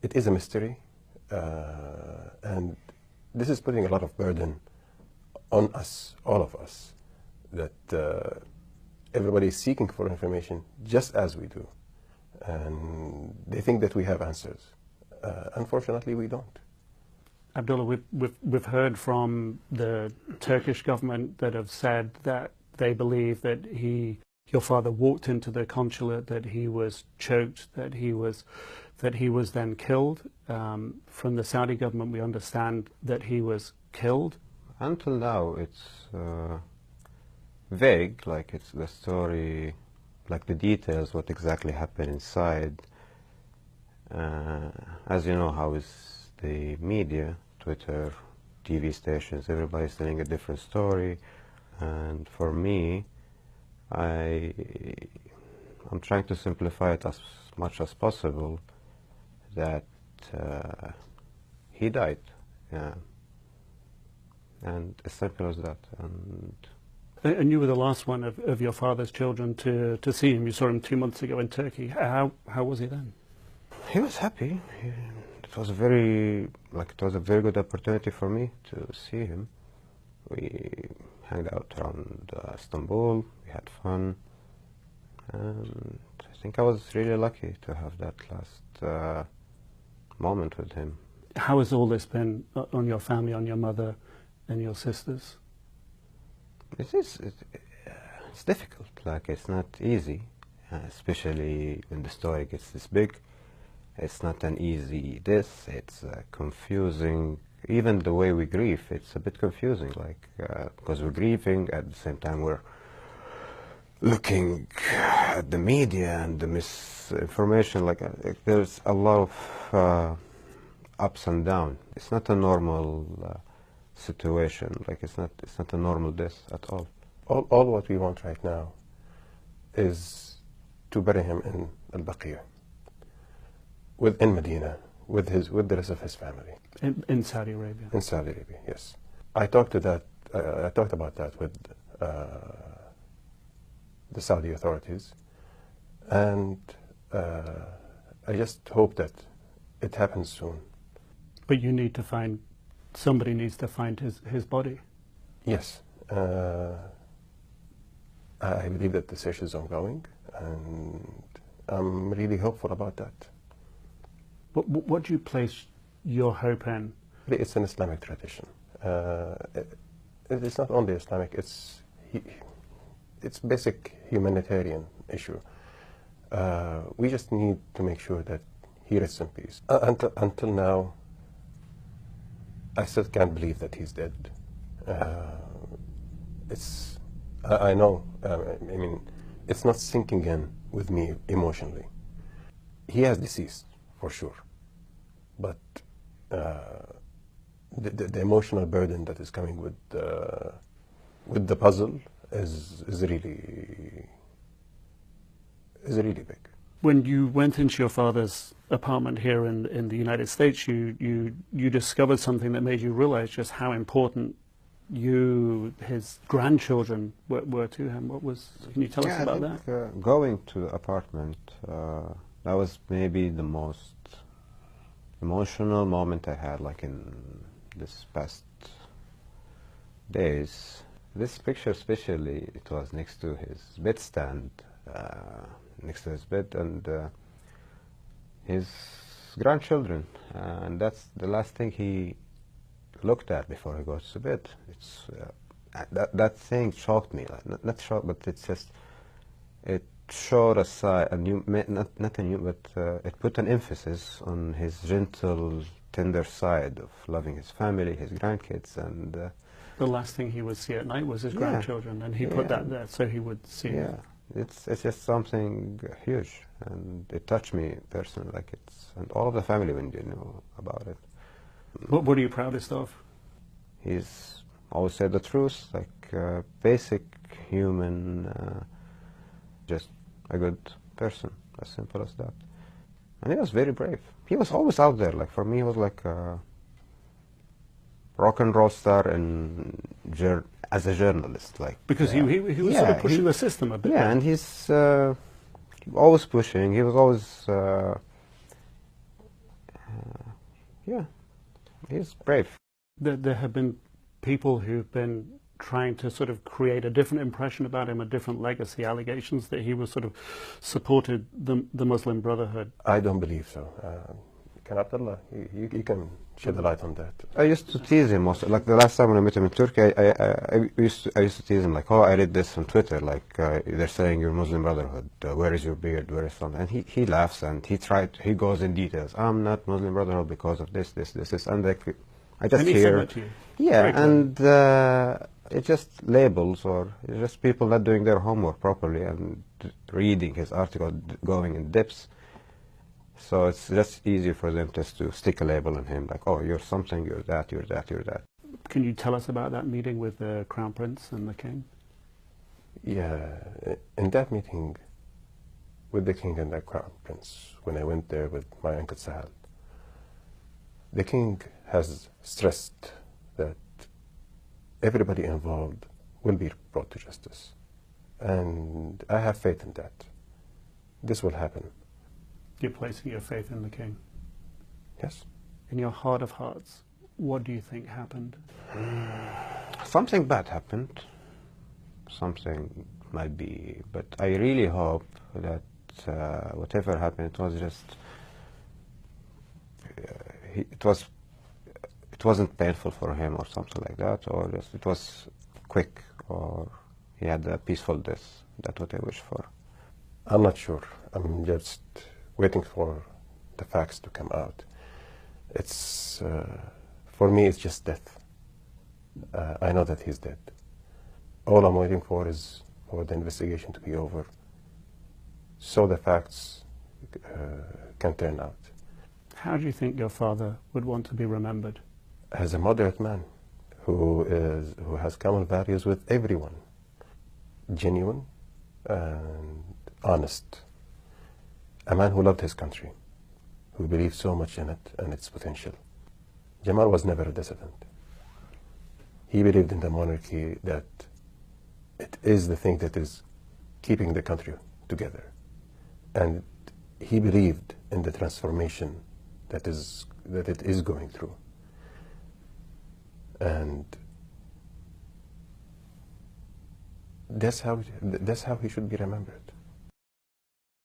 It is a mystery, and this is putting a lot of burden on us, all of us, that everybody is seeking for information just as we do. And they think that we have answers. Unfortunately, we don't. Abdullah, we've heard from the Turkish government that have said that they believe that your father walked into the consulate, that he was choked, that he was then killed. From the Saudi government, we understand that he was killed. Until now, it's vague, like it's the story, like the details, what exactly happened inside. As you know, how is the media, Twitter, TV stations, everybody's telling a different story. And for me, I'm trying to simplify it as much as possible, that he died, yeah. And as simple as that. And you were the last one of your father's children to see him. You saw him 2 months ago in Turkey. How was he then? He was happy. It was a very good opportunity for me to see him. We hung out around Istanbul. We had fun, and I think I was really lucky to have that last moment with him. How has all this been on your family, on your mother and your sisters? It's difficult. Like, it's not easy, especially when the story gets this big. It's not an easy it's confusing. Even the way we grieve, it's a bit confusing, like, because we're grieving, at the same time we're looking at the media and the misinformation, like there's a lot of ups and downs. It's not a normal situation, like it's not a normal death at all. All what we want right now is to bury him in Al-Baqi', within Medina, with the rest of his family. In Saudi Arabia? In Saudi Arabia, yes. I talked about that with the Saudi authorities, and I just hope that it happens soon. But you need to find, somebody needs to find his body. Yes. I believe that the search is ongoing, and I'm really hopeful about that. What do you place your hope in? It's an Islamic tradition. It's not only Islamic, it's basic humanitarian issue. We just need to make sure that he rests in peace. Until now, I still can't believe that he's dead. I know, I mean, it's not sinking in with me emotionally. He has deceased, for sure. But the emotional burden that is coming with the puzzle is really big. When you went into your father's apartment here in the United States, you discovered something that made you realize just how important his grandchildren were to him. Can you tell us about that? Going to the apartment, that was maybe the most emotional moment I had, like in this past days. This picture especially, it was next to his bedstand, next to his bed, and his grandchildren, and that's the last thing he looked at before he goes to bed. It's that thing shocked me, like, not shocked, but it's just, it showed a side, but it put an emphasis on his gentle, tender side of loving his family, his grandkids, and the last thing he would see at night was his grandchildren, and he put that there so he would see. Yeah, it's just something huge, and it touched me personally, like and all of the family when they knew about it. What are you proudest of? He's always said the truth, like basic human, just a good person, as simple as that. And he was very brave. He was always out there. Like, for me, he was like a rock and roll star and as a journalist. Like, because he was sort of pushing the system a bit. Yeah, and he's always pushing. He was always Yeah, he's brave. There have been people who've been trying to sort of create a different impression about him, a different legacy, allegations that he was sort of supported the Muslim Brotherhood. I don't believe so. Can Abdullah, you can shed a light on that. I used to tease him most. Like the last time when I met him in Turkey, I used to tease him like, oh, I read this on Twitter, like they're saying you're Muslim Brotherhood. Where is your beard? Where is something? And he laughs and he goes in details. I'm not Muslim Brotherhood because of this, and like, I just And he hear. said that to you? Yeah, Very and it's just labels, or it's just people not doing their homework properly and reading his article, going in depth. So it's just easier for them just to stick a label on him, like, oh, you're something, you're that, you're that, you're that. Can you tell us about that meeting with the Crown Prince and the King? Yeah, in that meeting with the King and the Crown Prince, when I went there with my Uncle Sahel, the King has stressed that everybody involved will be brought to justice. And I have faith in that. This will happen. You're placing your faith in the King. Yes? In your heart of hearts, what do you think happened? Something bad happened. Something might be, but I really hope that whatever happened, it was just, it wasn't painful for him or something like that, or just it was quick, or he had a peaceful death. That's what I wish for. I'm not sure. I'm just waiting for the facts to come out. It's, for me, it's just death. I know that he's dead. All I'm waiting for is for the investigation to be over, so the facts can turn out. How do you think your father would want to be remembered? As a moderate man who has common values with everyone, genuine and honest, a man who loved his country, who believed so much in it and its potential. Jamal was never a dissident. He believed in the monarchy, that it is the thing that is keeping the country together. And he believed in the transformation that it is going through. And that's how he should be remembered.